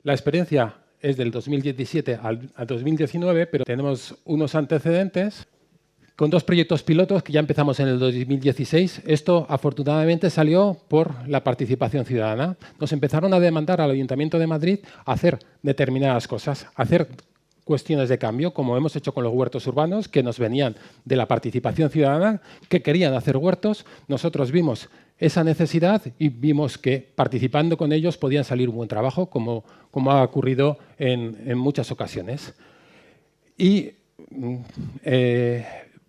La experiencia es del 2017 al 2019, pero tenemos unos antecedentes con 2 proyectos pilotos que ya empezamos en el 2016. Esto, afortunadamente, salió por la participación ciudadana. Nos empezaron a demandar al Ayuntamiento de Madrid a hacer determinadas cosas, hacer cuestiones de cambio, como hemos hecho con los huertos urbanos, que nos venían de la participación ciudadana, que querían hacer huertos. Nosotros vimos esa necesidad y vimos que participando con ellos podían salir un buen trabajo, como ha ocurrido en muchas ocasiones. Y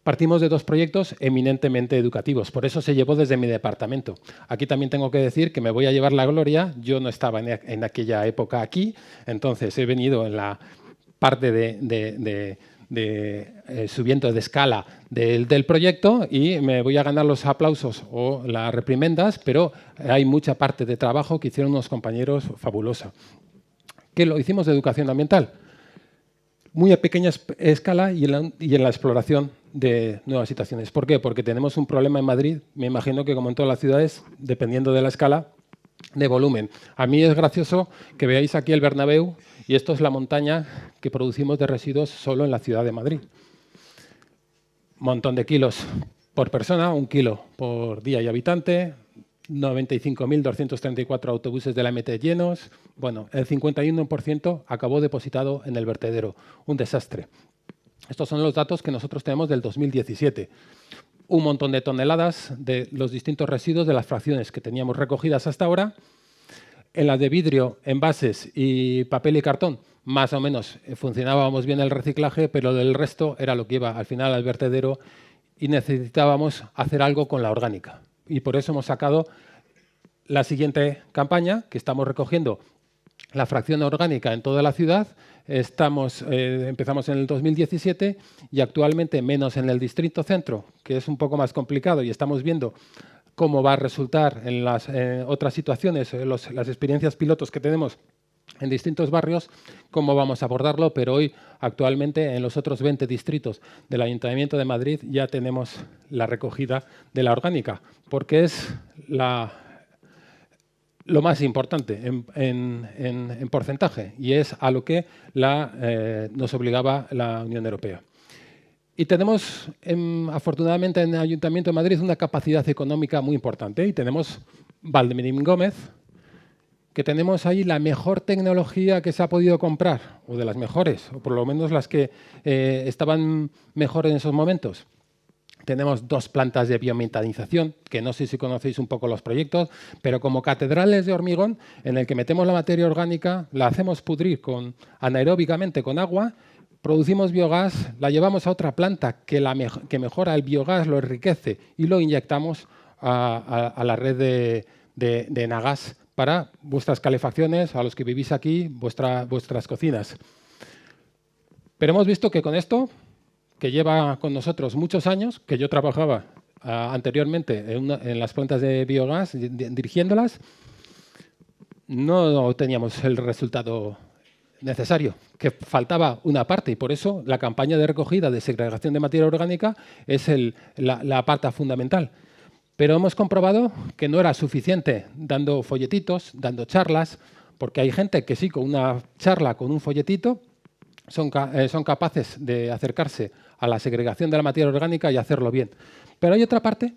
partimos de 2 proyectos eminentemente educativos, por eso se llevó desde mi departamento. Aquí también tengo que decir que me voy a llevar la gloria. Yo no estaba en aquella época aquí, entonces he venido en la parte subiendo de escala del proyecto y me voy a ganar los aplausos o las reprimendas, pero hay mucha parte de trabajo que hicieron unos compañeros fabulosa. ¿Qué lo hicimos de educación ambiental? Muy a pequeña escala y en la exploración de nuevas situaciones. ¿Por qué? Porque tenemos un problema en Madrid, me imagino que como en todas las ciudades, dependiendo de la escala, de volumen. A mí es gracioso que veáis aquí el Bernabéu y esto es la montaña que producimos de residuos solo en la ciudad de Madrid. Montón de kilos por persona, 1 kilo por día y habitante, 95.234 autobuses de la MT llenos. Bueno, el 51% acabó depositado en el vertedero. Un desastre. Estos son los datos que nosotros tenemos del 2017. Un montón de toneladas de los distintos residuos de las fracciones que teníamos recogidas hasta ahora. En las de vidrio, envases y papel y cartón, más o menos funcionábamos bien el reciclaje, pero del resto era lo que iba al final al vertedero y necesitábamos hacer algo con la orgánica. Y por eso hemos sacado la siguiente campaña, que estamos recogiendo la fracción orgánica en toda la ciudad. Empezamos en el 2017 y actualmente menos en el distrito centro, que es un poco más complicado, y estamos viendo cómo va a resultar en las otras situaciones, las experiencias pilotos que tenemos en distintos barrios, cómo vamos a abordarlo, pero hoy actualmente en los otros 20 distritos del Ayuntamiento de Madrid ya tenemos la recogida de la orgánica, porque es lo más importante en porcentaje y es a lo que nos obligaba la Unión Europea. Y tenemos, afortunadamente, en el Ayuntamiento de Madrid una capacidad económica muy importante. Y tenemos Valdemín Gómez, que tenemos ahí la mejor tecnología que se ha podido comprar, o de las mejores, o por lo menos las que estaban mejor en esos momentos. Tenemos 2 plantas de biometanización, que no sé si conocéis un poco los proyectos, pero como catedrales de hormigón, en el que metemos la materia orgánica, la hacemos pudrir anaeróbicamente con agua, producimos biogás, la llevamos a otra planta que mejora el biogás, lo enriquece y lo inyectamos a la red de Enagás para vuestras calefacciones, a los que vivís aquí, vuestras cocinas. Pero hemos visto que con esto, que lleva con nosotros muchos años, que yo trabajaba anteriormente en las plantas de biogás, dirigiéndolas, no teníamos el resultado necesario, que faltaba una parte, y por eso la campaña de recogida de segregación de materia orgánica es la parte fundamental. Pero hemos comprobado que no era suficiente dando folletitos, dando charlas, porque hay gente que sí, con una charla, con un folletito, son capaces de acercarse a la segregación de la materia orgánica y hacerlo bien. Pero hay otra parte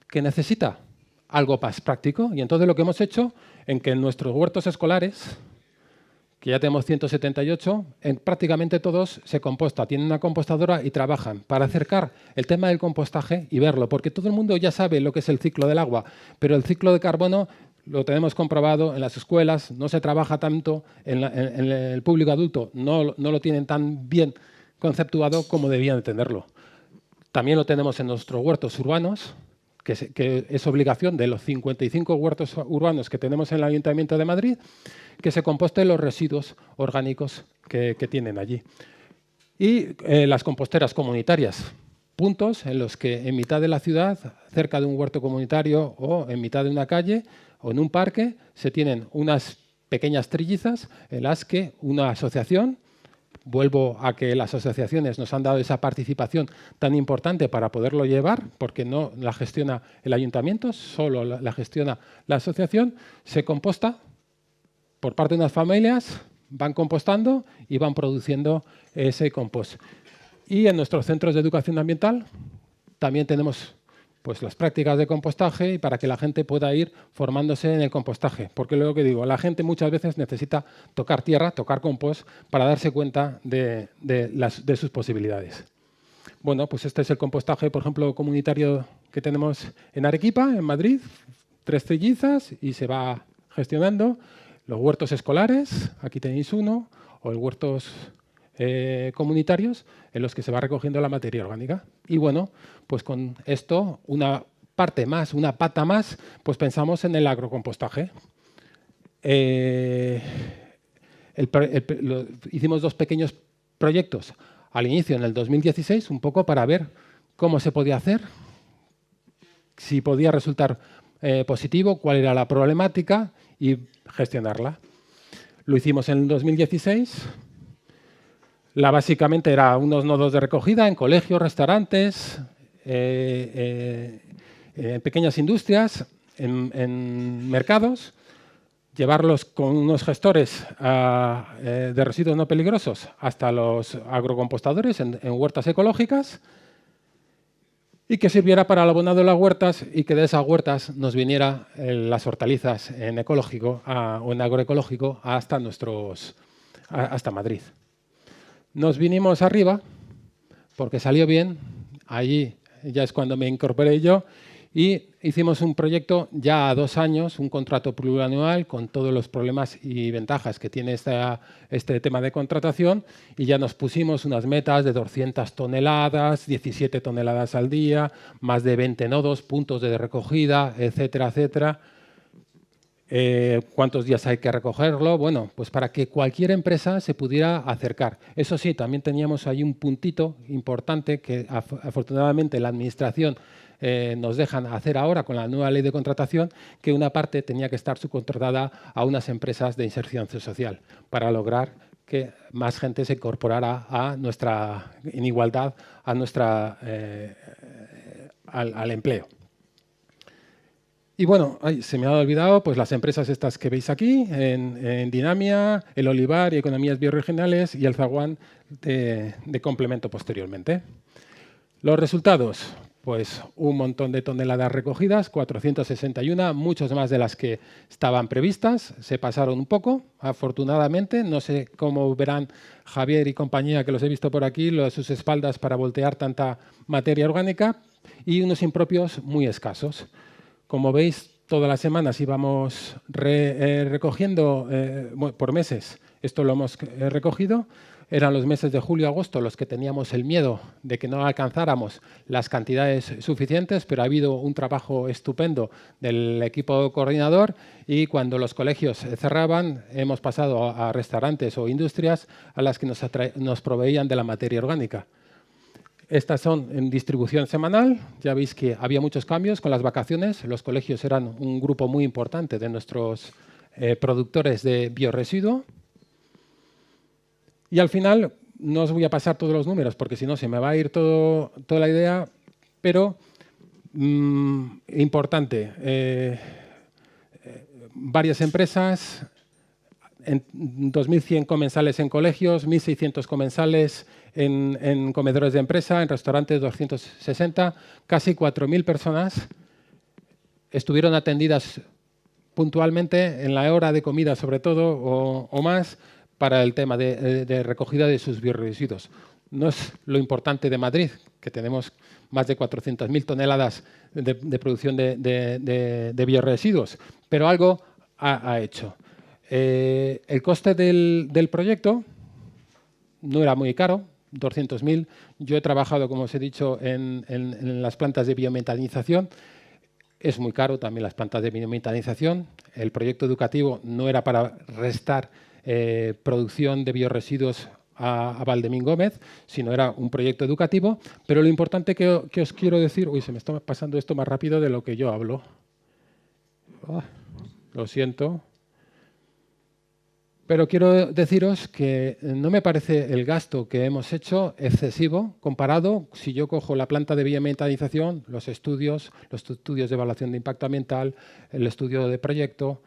que necesita algo más práctico, y entonces lo que hemos hecho en que en nuestros huertos escolares, que ya tenemos 178, prácticamente todos se composta, tienen una compostadora y trabajan para acercar el tema del compostaje y verlo, porque todo el mundo ya sabe lo que es el ciclo del agua, pero el ciclo de carbono lo tenemos comprobado en las escuelas, no se trabaja tanto, en el público adulto no lo tienen tan bien conceptuado como debían de tenerlo. También lo tenemos en nuestros huertos urbanos, que es obligación de los 55 huertos urbanos que tenemos en el Ayuntamiento de Madrid, que se composten los residuos orgánicos que tienen allí. Y las composteras comunitarias, puntos en los que en mitad de la ciudad, cerca de un huerto comunitario o en mitad de una calle o en un parque, se tienen unas pequeñas trillizas en las que una asociación, vuelvo a que las asociaciones nos han dado esa participación tan importante para poderlo llevar, porque no la gestiona el ayuntamiento, solo la gestiona la asociación, se composta por parte de unas familias, van compostando y van produciendo ese compost. Y en nuestros centros de educación ambiental también tenemos pues, las prácticas de compostaje y para que la gente pueda ir formándose en el compostaje. Porque lo que digo, la gente muchas veces necesita tocar tierra, tocar compost, para darse cuenta de sus posibilidades. Bueno, pues este es el compostaje, por ejemplo, comunitario que tenemos en Arequipa, en Madrid, 3 trillizas y se va gestionando. Los huertos escolares, aquí tenéis uno, o el huertos comunitarios en los que se va recogiendo la materia orgánica. Y bueno, pues con esto, una parte más, una pata más, pues pensamos en el agrocompostaje. Hicimos 2 pequeños proyectos al inicio, en el 2016, un poco para ver cómo se podía hacer, si podía resultar positivo, cuál era la problemática y gestionarla. Lo hicimos en el 2016. Básicamente era unos nodos de recogida en colegios, restaurantes, en pequeñas industrias, en mercados, llevarlos con unos gestores de residuos no peligrosos hasta los agrocompostadores en huertas ecológicas y que sirviera para el abonado de las huertas y que de esas huertas nos viniera las hortalizas en ecológico o en agroecológico hasta Madrid. Nos vinimos arriba porque salió bien, allí ya es cuando me incorporé yo, y hicimos un proyecto ya a 2 años, un contrato plurianual con todos los problemas y ventajas que tiene este tema de contratación, y ya nos pusimos unas metas de 200 toneladas, 17 toneladas al día, más de 20 nodos, puntos de recogida, etcétera, etcétera. ¿Cuántos días hay que recogerlo? Bueno, pues para que cualquier empresa se pudiera acercar. Eso sí, también teníamos ahí un puntito importante que afortunadamente la Administración nos dejan hacer ahora con la nueva ley de contratación, que una parte tenía que estar subcontratada a unas empresas de inserción social para lograr que más gente se incorporara en igualdad al empleo. Y bueno, se me ha olvidado pues las empresas estas que veis aquí, en Dinamia, El Olivar y Economías Bioregionales y el Zaguán de complemento posteriormente. Los resultados, pues un montón de toneladas recogidas, 461, muchas más de las que estaban previstas, se pasaron un poco, afortunadamente. No sé cómo verán Javier y compañía, que los he visto por aquí, sus espaldas para voltear tanta materia orgánica, y unos impropios muy escasos. Como veis, todas las semanas íbamos recogiendo por meses. Esto lo hemos recogido. Eran los meses de julio y agosto los que teníamos el miedo de que no alcanzáramos las cantidades suficientes, pero ha habido un trabajo estupendo del equipo coordinador y cuando los colegios cerraban hemos pasado a restaurantes o industrias a las que nos proveían de la materia orgánica. Estas son en distribución semanal. Ya veis que había muchos cambios con las vacaciones. Los colegios eran un grupo muy importante de nuestros productores de biorresiduo. Y al final, no os voy a pasar todos los números porque si no se me va a ir toda la idea, pero importante. Varias empresas, 2.100 comensales en colegios, 1.600 comensales en comedores de empresa, en restaurantes 260, casi 4.000 personas estuvieron atendidas puntualmente en la hora de comida, sobre todo, o más, para el tema de recogida de sus biorresiduos. No es lo importante de Madrid, que tenemos más de 400.000 toneladas de producción de biorresiduos, pero algo ha hecho. El coste del proyecto no era muy caro, 200.000. Yo he trabajado, como os he dicho, en las plantas de biometanización. Es muy caro también las plantas de biometanización. El proyecto educativo no era para restar producción de biorresiduos a Valdemín Gómez, sino era un proyecto educativo. Pero lo importante que os quiero decir... Uy, se me está pasando esto más rápido de lo que yo hablo. Lo siento. Pero quiero deciros que no me parece el gasto que hemos hecho excesivo comparado si yo cojo la planta de biometanización, los estudios de evaluación de impacto ambiental, el estudio de proyecto,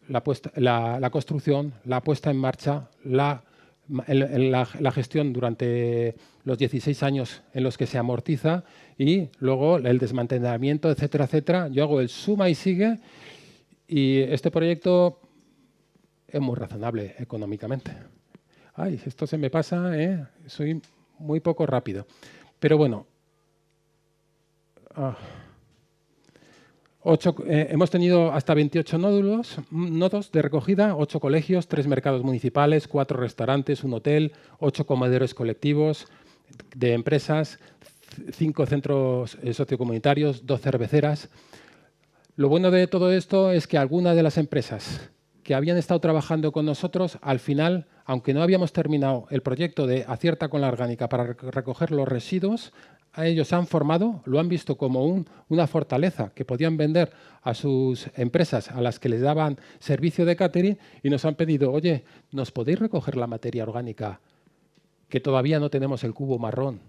la construcción, la puesta en marcha, la gestión durante los 16 años en los que se amortiza y luego el desmantelamiento, etcétera, etcétera. Yo hago el suma y sigue y este proyecto es muy razonable económicamente. Ay, esto se me pasa, ¿eh? Soy muy poco rápido. Pero bueno, hemos tenido hasta 28 nodos de recogida, 8 colegios, 3 mercados municipales, 4 restaurantes, un hotel, 8 comedores colectivos de empresas, 5 centros sociocomunitarios, 2 cerveceras. Lo bueno de todo esto es que algunas de las empresas que habían estado trabajando con nosotros, al final, aunque no habíamos terminado el proyecto de Acierta con la Orgánica para recoger los residuos, a ellos se han formado, lo han visto como una fortaleza que podían vender a sus empresas a las que les daban servicio de catering y nos han pedido, oye, ¿nos podéis recoger la materia orgánica que todavía no tenemos el cubo marrón?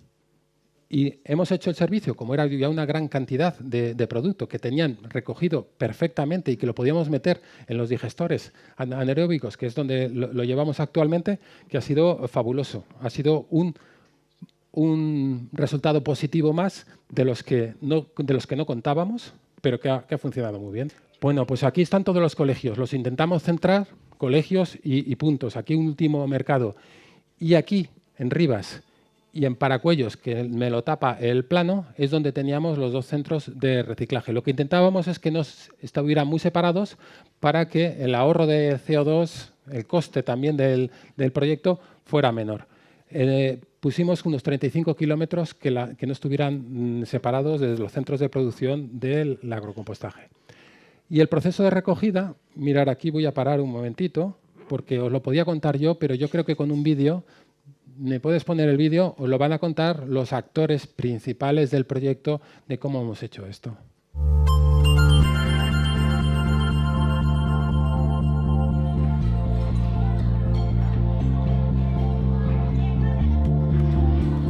Y hemos hecho el servicio, como era ya una gran cantidad de producto que tenían recogido perfectamente y que lo podíamos meter en los digestores anaeróbicos, que es donde lo llevamos actualmente, que ha sido fabuloso. Ha sido un resultado positivo más de los que no contábamos, pero que ha funcionado muy bien. Bueno, pues aquí están todos los colegios. Los intentamos centrar, colegios y puntos. Aquí un último mercado. Y aquí, en Rivas y en Paracuellos, que me lo tapa el plano, es donde teníamos los 2 centros de reciclaje. Lo que intentábamos es que no estuvieran muy separados para que el ahorro de CO2, el coste también del proyecto, fuera menor. Pusimos unos 35 kilómetros que no estuvieran separados desde los centros de producción del agrocompostaje. Y el proceso de recogida, mirar, aquí voy a parar un momentito, porque os lo podía contar yo, pero yo creo que con un vídeo, me puedes poner el vídeo, os lo van a contar los actores principales del proyecto de cómo hemos hecho esto.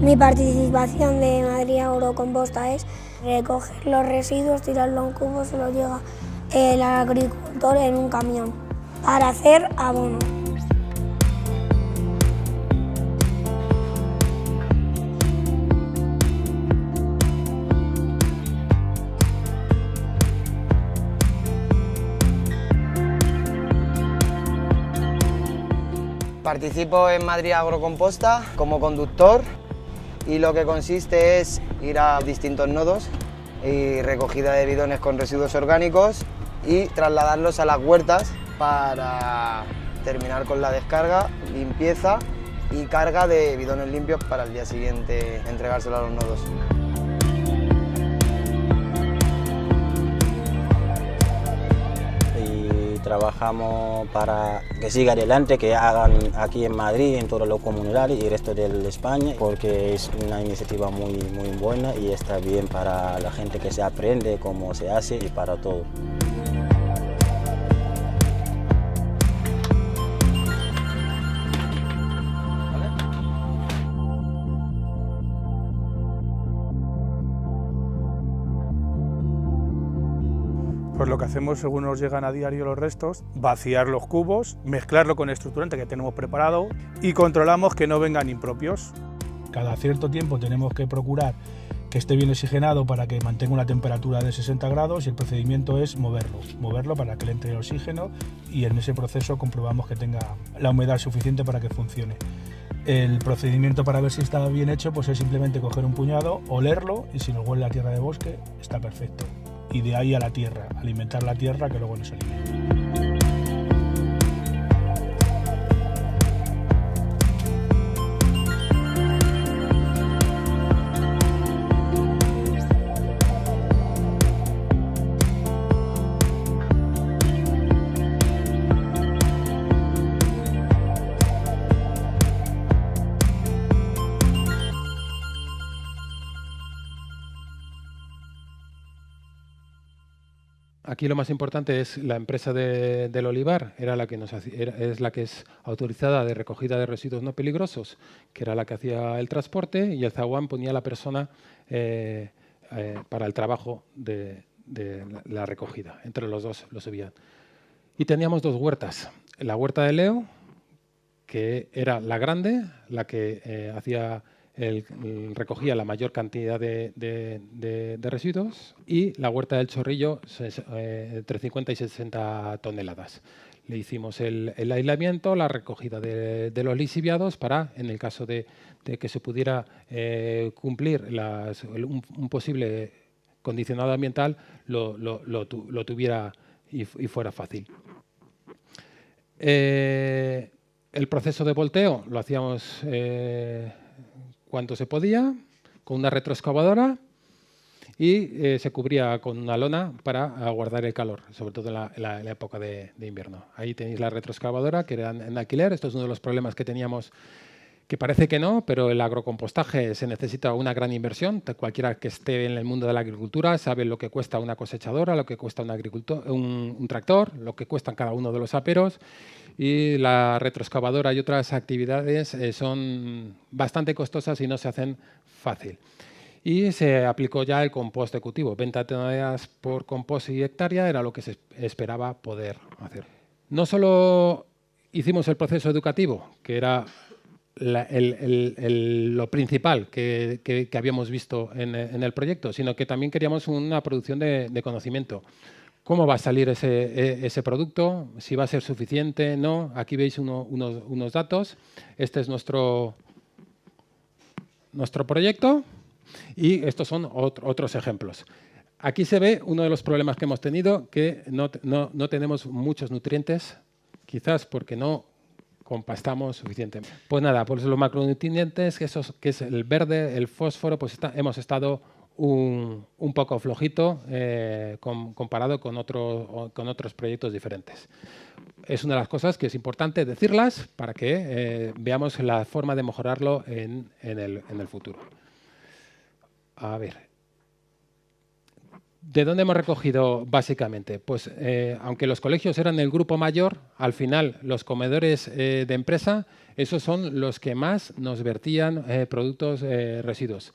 Mi participación de Madrid Agrocomposta es recoger los residuos, tirarlos en cubos, se los lleva el agricultor en un camión para hacer abono. Participo en Madrid Agrocomposta como conductor y lo que consiste es ir a distintos nodos y recogida de bidones con residuos orgánicos y trasladarlos a las huertas para terminar con la descarga, limpieza y carga de bidones limpios para el día siguiente entregárselo a los nodos. Trabajamos para que siga adelante, que hagan aquí en Madrid, en todos los comunidades y el resto de España, porque es una iniciativa muy buena y está bien para la gente que se aprende cómo se hace y para todo. Pues lo que hacemos según nos llegan a diario los restos, vaciar los cubos, mezclarlo con el estructurante que tenemos preparado y controlamos que no vengan impropios. Cada cierto tiempo tenemos que procurar que esté bien oxigenado para que mantenga una temperatura de 60 grados y el procedimiento es moverlo para que le entre el oxígeno y en ese proceso comprobamos que tenga la humedad suficiente para que funcione. El procedimiento para ver si está bien hecho pues es simplemente coger un puñado, olerlo y si nos huele a tierra de bosque está perfecto. Y de ahí a la tierra, alimentar la tierra que luego nos alimenta. Aquí lo más importante es la empresa del olivar, es la que es autorizada de recogida de residuos no peligrosos, que era la que hacía el transporte, y el zaguán ponía a la persona para el trabajo de la recogida. Entre los dos lo subían. Y teníamos dos huertas. La huerta de Leo, que era la grande, la que recogía la mayor cantidad de residuos, y la huerta del Chorrillo, entre 50 y 60 toneladas. Le hicimos el aislamiento, la recogida de los lixiviados para, en el caso de que se pudiera cumplir un posible condicionado ambiental, lo tuviera y fuera fácil. El proceso de volteo lo hacíamos cuando se podía, con una retroexcavadora, y se cubría con una lona para guardar el calor, sobre todo en la época de invierno. Ahí tenéis la retroexcavadora, que era en alquiler. Esto es uno de los problemas que teníamos, que parece que no, pero el agrocompostaje se necesita una gran inversión. Cualquiera que esté en el mundo de la agricultura sabe lo que cuesta una cosechadora, lo que cuesta un tractor, lo que cuestan cada uno de los aperos. Y la retroexcavadora y otras actividades son bastante costosas y no se hacen fácil. Y se aplicó ya el compost de cultivo. 20 toneladas por compost y hectárea era lo que se esperaba poder hacer. No solo hicimos el proceso educativo, que era lo principal que habíamos visto en el proyecto, sino que también queríamos una producción de conocimiento. ¿Cómo va a salir ese producto? ¿Si va a ser suficiente? ¿No? Aquí veis unos datos. Este es nuestro proyecto. Y estos son otros ejemplos. Aquí se ve uno de los problemas que hemos tenido, que no tenemos muchos nutrientes, quizás porque no compostamos suficientemente. Pues nada, pues los macronutrientes, que es el verde, el fósforo, pues hemos estado un poco flojito comparado con otros proyectos diferentes. Es una de las cosas que es importante decirlas para que veamos la forma de mejorarlo en el futuro. A ver, ¿de dónde hemos recogido básicamente? Pues aunque los colegios eran el grupo mayor, al final los comedores de empresa, esos son los que más nos vertían productos residuos.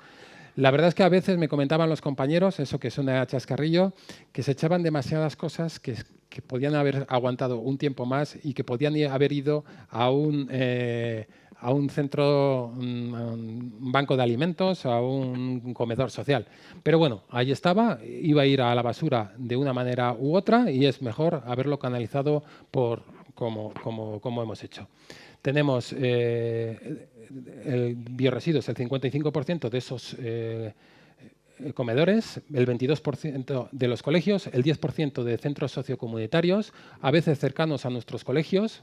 La verdad es que a veces me comentaban los compañeros, eso que suena a chascarrillo, que se echaban demasiadas cosas que podían haber aguantado un tiempo más y que podían haber ido a un centro, un banco de alimentos, a un comedor social. Pero bueno, ahí estaba, iba a ir a la basura de una manera u otra y es mejor haberlo canalizado como hemos hecho. Tenemos el bioresiduos, el 55% de esos comedores, el 22% de los colegios, el 10% de centros sociocomunitarios, a veces cercanos a nuestros colegios,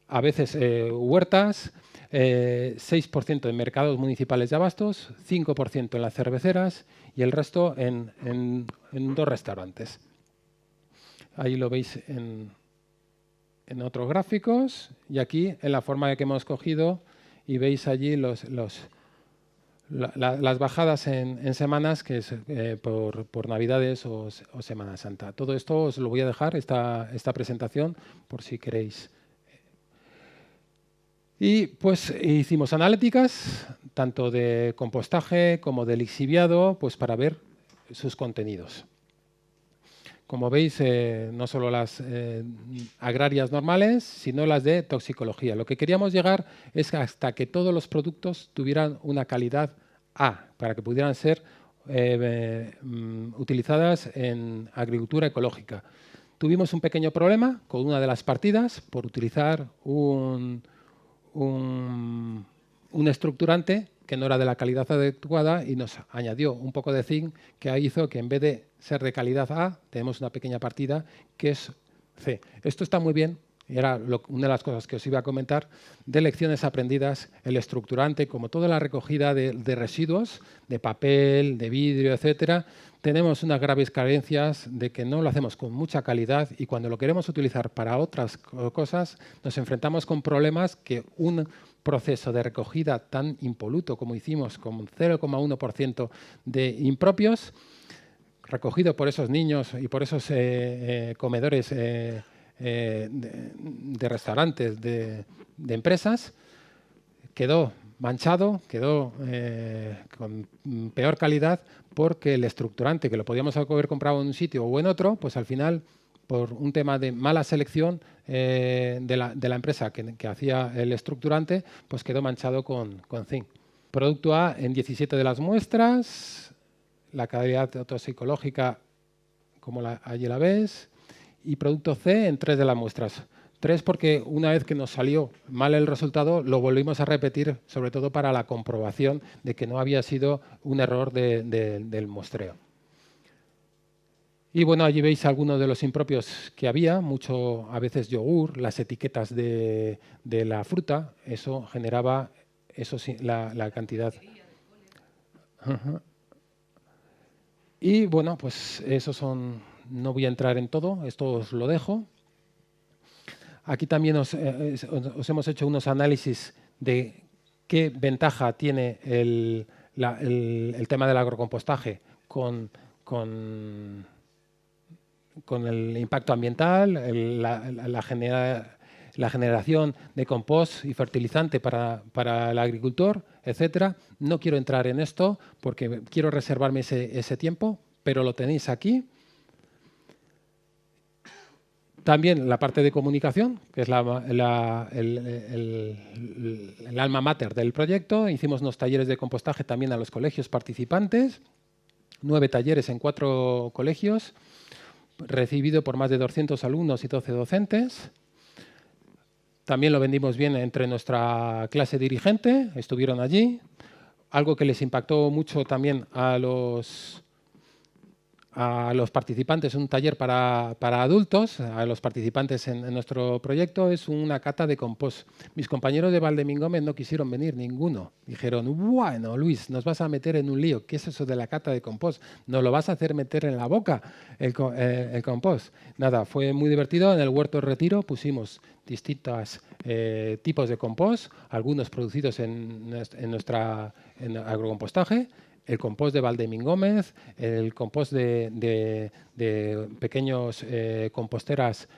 a veces huertas, 6% en mercados municipales de abastos, 5% en las cerveceras y el resto en 2 restaurantes. Ahí lo veis en otros gráficos y aquí en la forma que hemos cogido y veis allí las bajadas en semanas, que es por Navidades o Semana Santa. Todo esto os lo voy a dejar, esta presentación, por si queréis. Y pues hicimos analíticas, tanto de compostaje como de lixiviado, pues para ver sus contenidos. Como veis, no solo las agrarias normales, sino las de toxicología. Lo que queríamos llegar es hasta que todos los productos tuvieran una calidad A, para que pudieran ser utilizadas en agricultura ecológica. Tuvimos un pequeño problema con una de las partidas por utilizar un estructurante que no era de la calidad adecuada y nos añadió un poco de zinc que hizo que en vez de ser de calidad A, tenemos una pequeña partida que es C. Esto está muy bien, y era una de las cosas que os iba a comentar, de lecciones aprendidas, el estructurante, como toda la recogida de residuos, de papel, de vidrio, etcétera, tenemos unas graves carencias de que no lo hacemos con mucha calidad y cuando lo queremos utilizar para otras cosas nos enfrentamos con problemas que un proceso de recogida tan impoluto como hicimos, con 0,1% de impropios, recogido por esos niños y por esos comedores de restaurantes, de empresas, quedó manchado, quedó con peor calidad porque el estructurante, que lo podíamos haber comprado en un sitio o en otro, pues al final por un tema de mala selección de la empresa que hacía el estructurante, pues quedó manchado con zinc. Producto A en 17 de las muestras, la calidad toxicológica como allí la ves, y producto C en 3 de las muestras. 3 porque una vez que nos salió mal el resultado, lo volvimos a repetir, sobre todo para la comprobación de que no había sido un error del muestreo. Y bueno, allí veis algunos de los impropios que había, mucho a veces yogur, las etiquetas de la fruta, eso generaba la cantidad. Y bueno, pues esos son, no voy a entrar en todo, esto os lo dejo. Aquí también os hemos hecho unos análisis de qué ventaja tiene el tema del agrocompostaje con el impacto ambiental, la generación de compost y fertilizante para el agricultor, etcétera. No quiero entrar en esto porque quiero reservarme ese tiempo, pero lo tenéis aquí. También la parte de comunicación, que es el alma mater del proyecto. Hicimos unos talleres de compostaje también a los colegios participantes, 9 talleres en 4 colegios, recibido por más de 200 alumnos y 12 docentes. También lo vendimos bien entre nuestra clase dirigente, estuvieron allí. Algo que les impactó mucho también a los participantes, un taller para adultos, a los participantes en nuestro proyecto, es una cata de compost. Mis compañeros de Valdemingómez no quisieron venir, ninguno. Dijeron, bueno, Luis, nos vas a meter en un lío. ¿Qué es eso de la cata de compost? ¿Nos lo vas a hacer meter en la boca el compost? Nada, fue muy divertido. En el Huerto del Retiro pusimos distintos tipos de compost, algunos producidos en agrocompostaje, el compost de Valdemingómez, el compost de pequeños composteras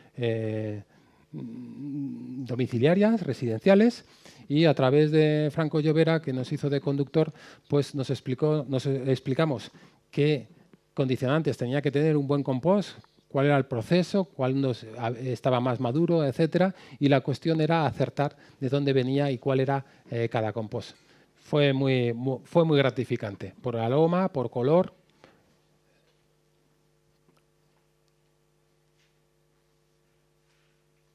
domiciliarias, residenciales, y a través de Franco Llovera, que nos hizo de conductor, pues nos explicamos qué condicionantes tenía que tener un buen compost, cuál era el proceso, cuál estaba más maduro, etcétera, y la cuestión era acertar de dónde venía y cuál era cada compost. Fue muy gratificante, por aroma, por color.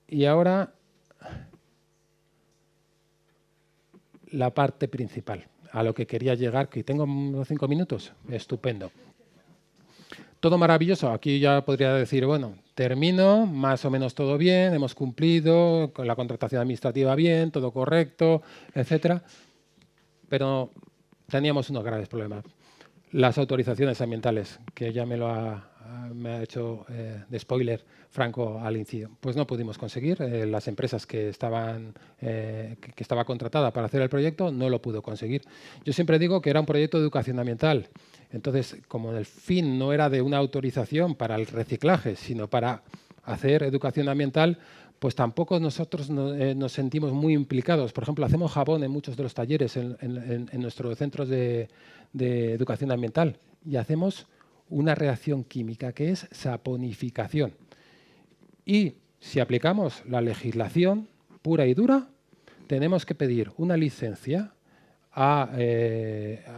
Y ahora la parte principal, a lo que quería llegar, que tengo unos 5 minutos, estupendo. Todo maravilloso, aquí ya podría decir, bueno, termino, más o menos todo bien, hemos cumplido, con la contratación administrativa bien, todo correcto, etcétera. Pero teníamos unos graves problemas. Las autorizaciones ambientales, que ya me ha hecho de spoiler Franco al inicio, pues no pudimos conseguir. Las empresas que estaba contratada para hacer el proyecto no lo pudo conseguir. Yo siempre digo que era un proyecto de educación ambiental. Entonces, como el fin no era de una autorización para el reciclaje, sino para hacer educación ambiental, pues tampoco nosotros nos sentimos muy implicados. Por ejemplo, hacemos jabón en muchos de los talleres en nuestros centros de educación ambiental y hacemos una reacción química que es saponificación. Y si aplicamos la legislación pura y dura, tenemos que pedir una licencia a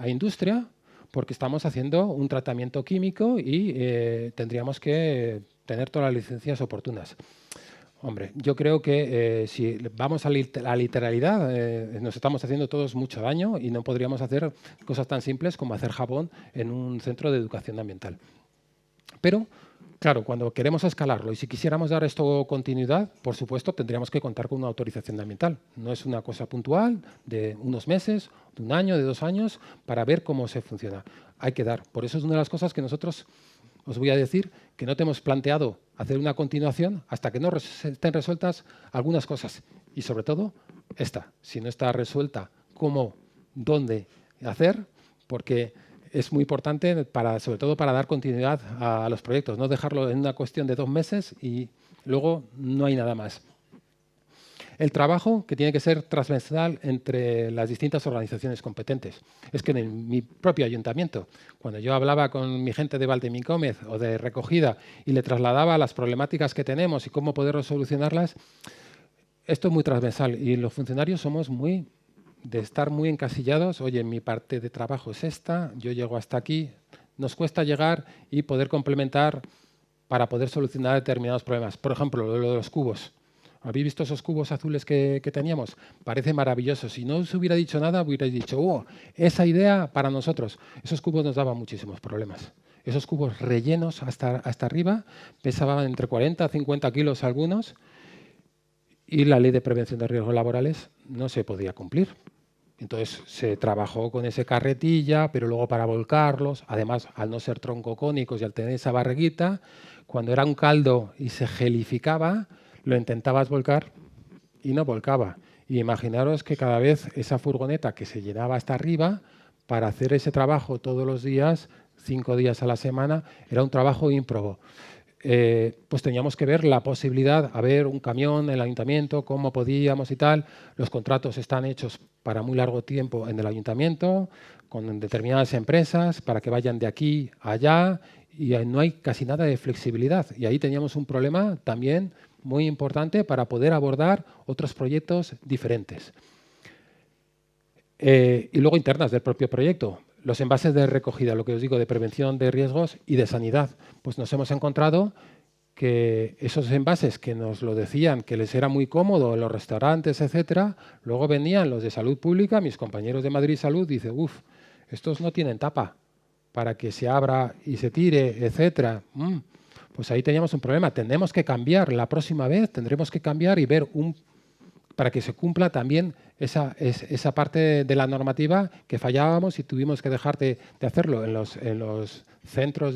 industria porque estamos haciendo un tratamiento químico y tendríamos que tener todas las licencias oportunas. Hombre, yo creo que si vamos a la literalidad, nos estamos haciendo todos mucho daño y no podríamos hacer cosas tan simples como hacer jabón en un centro de educación ambiental. Pero, claro, cuando queremos escalarlo y si quisiéramos dar esto continuidad, por supuesto, tendríamos que contar con una autorización ambiental. No es una cosa puntual de unos meses, de un año, de 2 años, para ver cómo se funciona. Hay que dar. Por eso es una de las cosas que nosotros os voy a decir que no te hemos planteado hacer una continuación hasta que no estén resueltas algunas cosas. Y sobre todo, esta. Si no está resuelta, cómo, dónde hacer, porque es muy importante, sobre todo para dar continuidad a los proyectos. No dejarlo en una cuestión de 2 meses y luego no hay nada más. el trabajo que tiene que ser transversal entre las distintas organizaciones competentes. Es que en mi propio ayuntamiento, cuando yo hablaba con mi gente de Valdemicómez o de recogida y le trasladaba las problemáticas que tenemos y cómo poder solucionarlas, esto es muy transversal y los funcionarios somos de estar muy encasillados. Oye, mi parte de trabajo es esta, yo llego hasta aquí. Nos cuesta llegar y poder complementar para poder solucionar determinados problemas. Por ejemplo, lo de los cubos. ¿Habéis visto esos cubos azules que teníamos? Parece maravilloso. Si no os hubiera dicho nada, hubierais dicho, oh, esa idea para nosotros. Esos cubos nos daban muchísimos problemas. Esos cubos rellenos hasta arriba pesaban entre 40 a 50 kilos algunos y la ley de prevención de riesgos laborales no se podía cumplir. Entonces se trabajó con ese carretilla, pero luego para volcarlos, además al no ser troncocónicos y al tener esa barriguita, cuando era un caldo y se gelificaba, lo intentabas volcar y no volcaba. Y imaginaros que cada vez esa furgoneta que se llenaba hasta arriba, para hacer ese trabajo todos los días, 5 días a la semana, era un trabajo ímprobo. Pues teníamos que ver la posibilidad, a ver un camión en el ayuntamiento, cómo podíamos y tal. Los contratos están hechos para muy largo tiempo en el ayuntamiento, con determinadas empresas, para que vayan de aquí a allá, y no hay casi nada de flexibilidad. Y ahí teníamos un problema también muy importante para poder abordar otros proyectos diferentes. Y luego internas del propio proyecto. Los envases de recogida, lo que os digo, de prevención de riesgos y de sanidad. Pues nos hemos encontrado que esos envases que nos lo decían, que les era muy cómodo en los restaurantes, etcétera, luego venían los de salud pública, mis compañeros de Madrid Salud, dicen, uff, estos no tienen tapa para que se abra y se tire, etcétera. Pues ahí teníamos un problema. Tenemos que cambiar. La próxima vez tendremos que cambiar y ver para que se cumpla también esa parte de la normativa que fallábamos y tuvimos que dejar de hacerlo en los centros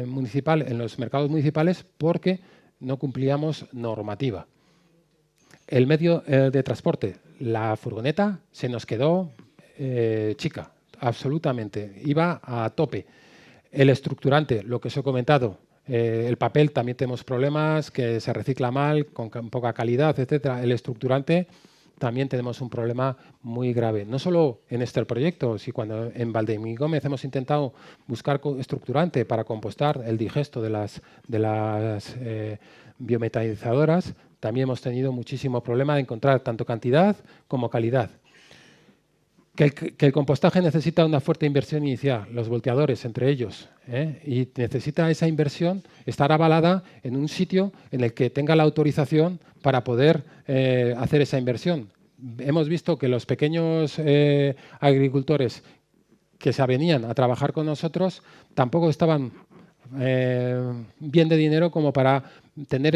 municipal, en los mercados municipales, porque no cumplíamos normativa. El medio de transporte, la furgoneta, se nos quedó chica, absolutamente, iba a tope. El estructurante, lo que os he comentado, el papel también tenemos problemas, que se recicla mal, con poca calidad, etcétera. El estructurante también tenemos un problema muy grave. No solo en este proyecto, si cuando en Valdemicómez hemos intentado buscar estructurante para compostar el digesto de las biometanizadoras, también hemos tenido muchísimo problema de encontrar tanto cantidad como calidad. Que el compostaje necesita una fuerte inversión inicial, los volteadores entre ellos, y necesita esa inversión estar avalada en un sitio en el que tenga la autorización para poder hacer esa inversión. Hemos visto que los pequeños agricultores que se avenían a trabajar con nosotros tampoco estaban bien de dinero como para tener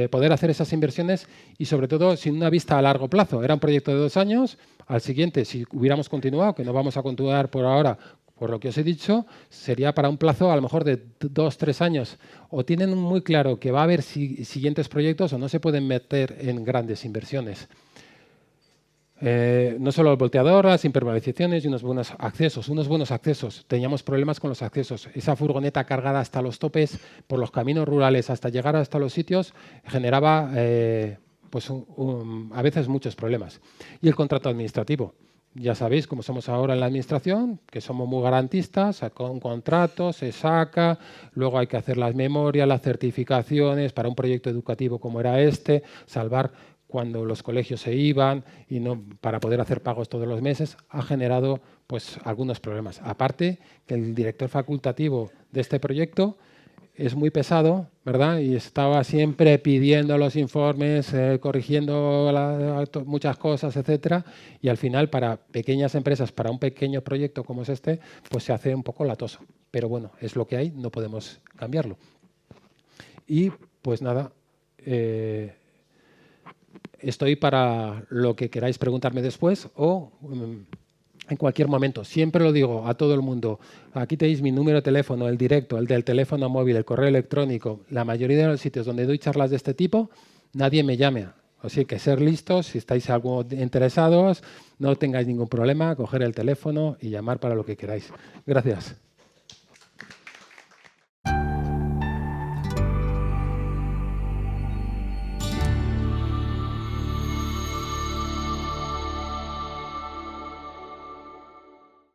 poder hacer esas inversiones y sobre todo sin una vista a largo plazo. Era un proyecto de 2 años. Al siguiente, si hubiéramos continuado, que no vamos a continuar por ahora, por lo que os he dicho, sería para un plazo a lo mejor de 2 o 3 años. O tienen muy claro que va a haber siguientes proyectos o no se pueden meter en grandes inversiones. No solo el volteador, las impermeabilizaciones y unos buenos accesos. Teníamos problemas con los accesos. Esa furgoneta cargada hasta los topes por los caminos rurales hasta llegar hasta los sitios generaba a veces muchos problemas. Y el contrato administrativo. Ya sabéis, como somos ahora en la administración, que somos muy garantistas, con un contrato se saca, luego hay que hacer las memorias, las certificaciones para un proyecto educativo como era este, salvar cuando los colegios se iban y no para poder hacer pagos todos los meses, ha generado pues algunos problemas. Aparte que el director facultativo de este proyecto es muy pesado, ¿verdad? Y estaba siempre pidiendo los informes, corrigiendo muchas cosas, etcétera. Y al final, para pequeñas empresas, para un pequeño proyecto como es este, pues se hace un poco latoso. Pero bueno, es lo que hay, no podemos cambiarlo. Y pues nada, estoy para lo que queráis preguntarme después o en cualquier momento. Siempre lo digo a todo el mundo. Aquí tenéis mi número de teléfono, el directo, el del teléfono móvil, el correo electrónico. La mayoría de los sitios donde doy charlas de este tipo, nadie me llame. Así que ser listos, si estáis algo interesados, no tengáis ningún problema, coger el teléfono y llamar para lo que queráis. Gracias.